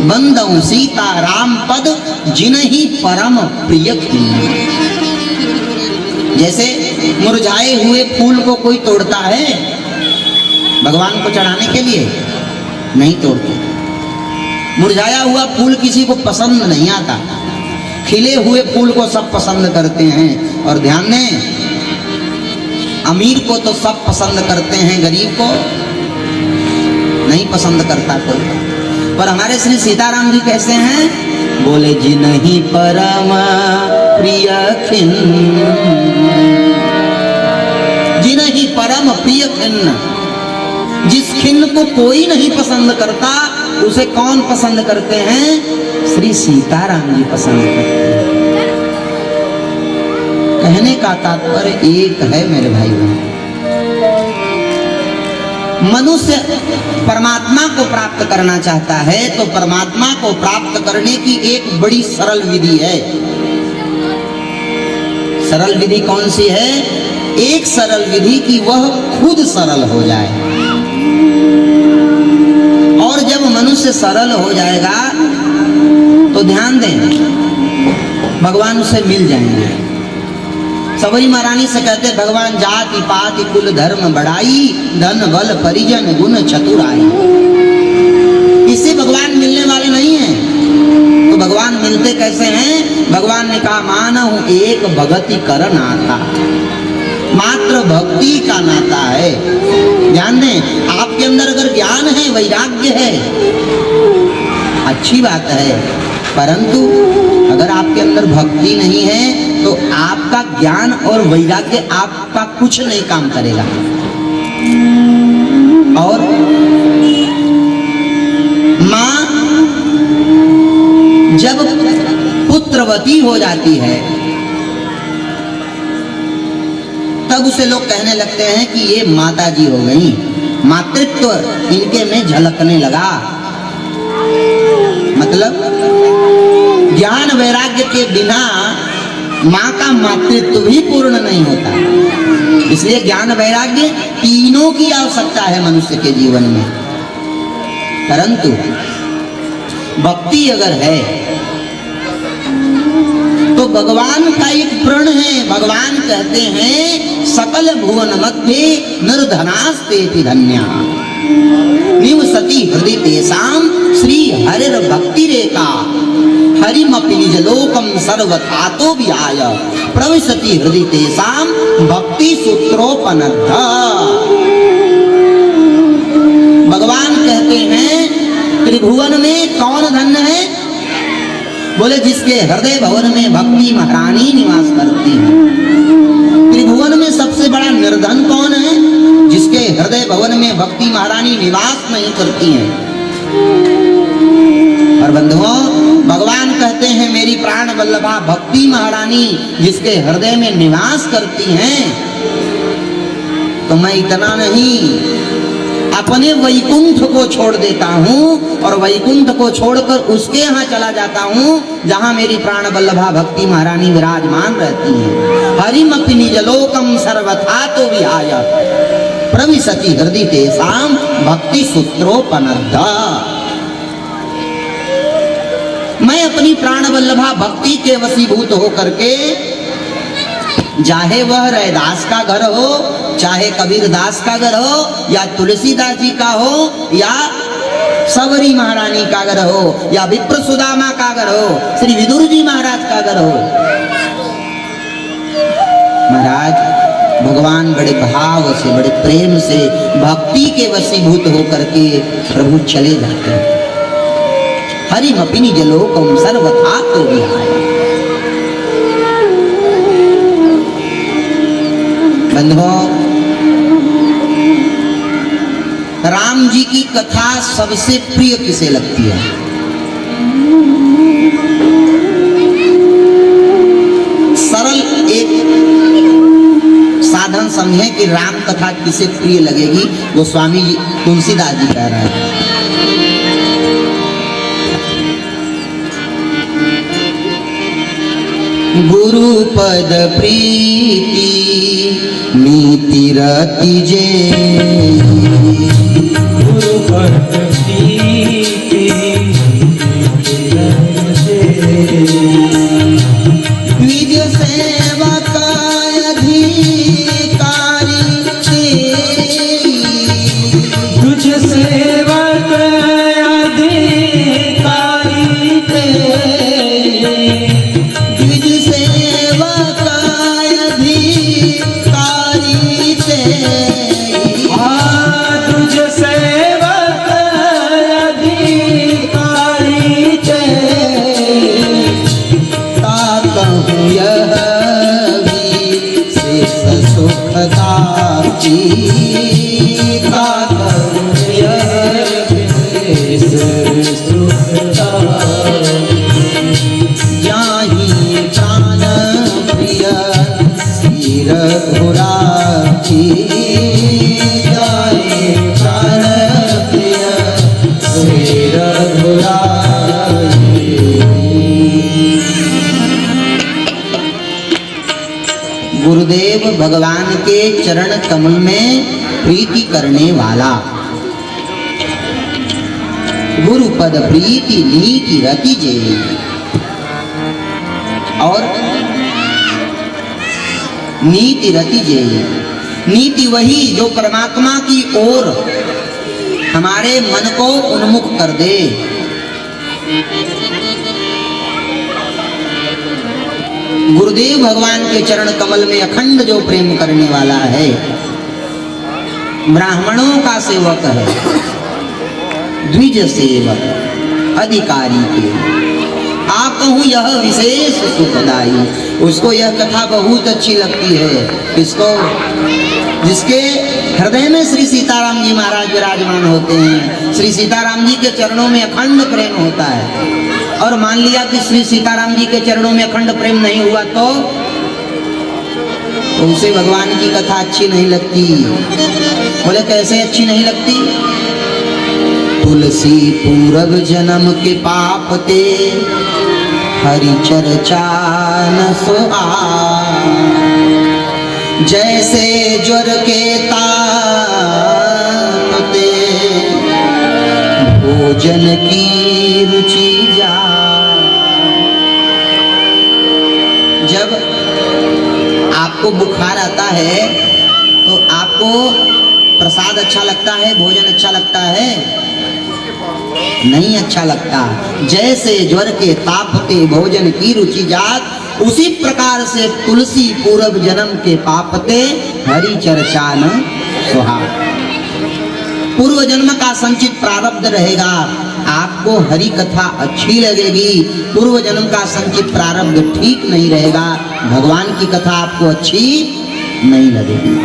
बंदौ सीता राम पद जिनहि परम प्रिय खिन्न। जैसे मुरझाए हुए फूल को कोई तोड़ता है भगवान को चढ़ाने के लिए? नहीं तोड़ते। मुरझाया हुआ फूल किसी को पसंद नहीं आता, खिले हुए फूल को सब पसंद करते हैं। और ध्यान दें, अमीर को तो सब पसंद करते हैं, गरीब को नहीं पसंद करता कोई। पर हमारे श्री सीताराम जी कैसे हैं? बोले जिनहि परम प्रिय खिन्न, जिनहि परम प्रिय खिन्न। जिस खिन्न को कोई नहीं पसंद करता उसे कौन पसंद करते हैं? श्री सीताराम जी पसंद करते हैं। कहने का तात्पर्य एक है मेरे भाई बहन, मनुष्य परमात्मा को प्राप्त करना चाहता है तो परमात्मा को प्राप्त करने की एक बड़ी सरल विधि है। सरल विधि कौन सी है? एक सरल विधि कि वह खुद सरल हो जाए। और जब मनुष्य सरल हो जाएगा तो ध्यान दें, भगवान उसे मिल जाएंगे। सबरी महारानी से कहते भगवान जाति पाति कुल धर्म बढ़ाई, धन बल परिजन गुण चतुराई। इससे भगवान मिलने वाले नहीं हैं। तो भगवान मिलते कैसे हैं? भगवान ने कहा मानहु एक भगति कर नाता, मात्र भक्ति का नाता है। ध्यान दें, आपके अंदर अगर ज्ञान है, वैराग्य है, अच्छी बात है, परंतु अगर आपके अंदर भक्ति नहीं है तो आपका ज्ञान और वैराग्य आपका कुछ नहीं काम करेगा। और मां जब पुत्रवती हो जाती है तब उसे लोग कहने लगते हैं कि ये माता जी हो गई, मातृत्व इनके में झलकने लगा। मतलब ज्ञान वैराग्य के बिना माँ का मातृत्व भी पूर्ण नहीं होता। इसलिए ज्ञान वैराग्य तीनों की आवश्यकता है मनुष्य के जीवन में। परंतु भक्ति अगर है तो भगवान का एक प्रण है। भगवान कहते हैं सकल भुवन मध्य निर्धनास्तेति धन्या, निवसति हृदय तेषां श्री हरिर भक्ति रेखा, हरिमपि निजलोकम सर्वथातो विहाय प्रविशति हृदय तेषां भक्ति सूत्रोपनद्ध। भगवान कहते हैं त्रिभुवन में कौन धन्य है? बोले जिसके हृदय भवन में भक्ति महारानी निवास करती है। त्रिभुवन में सबसे बड़ा निर्धन कौन है? जिसके हृदय भवन में भक्ति महारानी निवास नहीं करती है। और बंधुओं, भगवान कहते हैं मेरी प्राण वल्लभा भक्ति महारानी जिसके हृदय में निवास करती हैं। तो मैं इतना नहीं, अपने वैकुंठ को छोड़ देता हूँ और वैकुंठ को छोड़कर उसके यहाँ चला जाता हूँ जहाँ मेरी प्राण वल्लभा भक्ति महारानी विराजमान रहती हैं। हरिमपि निजलोकम सर्वथा तो विहाय प्रविशति हृदय तेषां भक्ति सूत्रोपनद्ध। मैं अपनी प्राण वल्लभा भक्ति के वशीभूत होकर के, चाहे वह रैदास का घर हो, चाहे कबीर दास का घर हो, या तुलसीदास जी का हो, या सबरी महारानी का घर हो, या विप्र सुदामा का घर हो, श्री विदुर जी महाराज का घर हो, महाराज भगवान बड़े भाव से, बड़े प्रेम से भक्ति के वशीभूत होकर के प्रभु चले जाते हैं। हरिमपि निजलोकम सर्वथा तो विहाय। बंधुओं, राम जी की कथा सबसे प्रिय किसे लगती है? सरल एक साधन समझे कि राम कथा किसे प्रिय लगेगी। वो स्वामी जी तुलसीदास जी कह रहे हैं, गुरु पद प्रीति नीति रति जे, गुरु पद प्रीति जाहि प्राण प्रिय श्री रघुराई, जाहि प्राण प्रिय श्री रघुराई। गुरुदेव भगवान के चरण कमल में प्रीति करने वाला, गुरु पद प्रीति नीति रति जे। और नीति रति जे, नीति वही जो परमात्मा की ओर हमारे मन को उन्मुख कर दे। गुरुदेव भगवान के चरण कमल में अखंड जो प्रेम करने वाला है, ब्राह्मणों का सेवक है, द्विज सेवक अधिकारी के, आप कहूँ यह विशेष सुखदाई। उसको यह कथा बहुत अच्छी लगती है। किसको? जिसके हृदय में श्री सीताराम जी महाराज विराजमान होते हैं। श्री सीताराम जी के चरणों में अखंड प्रेम होता है। और मान लिया कि श्री सीताराम जी के चरणों में अखंड प्रेम नहीं हुआ तो उसे भगवान की कथा अच्छी नहीं लगती। बोले कैसे अच्छी नहीं लगती? तुलसी पूरब जन्म के पाप ते हरि चर्चा न सुआ, जैसे ज्वर के ताप ते भोजन की रुचि जा। जब आपको बुखार आता है तो आपको प्रसाद अच्छा लगता है, भोजन अच्छा लगता है? नहीं अच्छा लगता। जैसे ज्वर के तापते भोजन की रुचि जात, उसी प्रकार से तुलसी पूर्व जन्म के पापते हरि चर्चा न सुहा। पूर्व जन्म का संचित प्रारब्ध रहेगा, आपको हरि कथा अच्छी लगेगी। पूर्व जन्म का संचित प्रारब्ध ठीक नहीं रहेगा, भगवान की कथा आपको अच्छी नहीं लगेगी।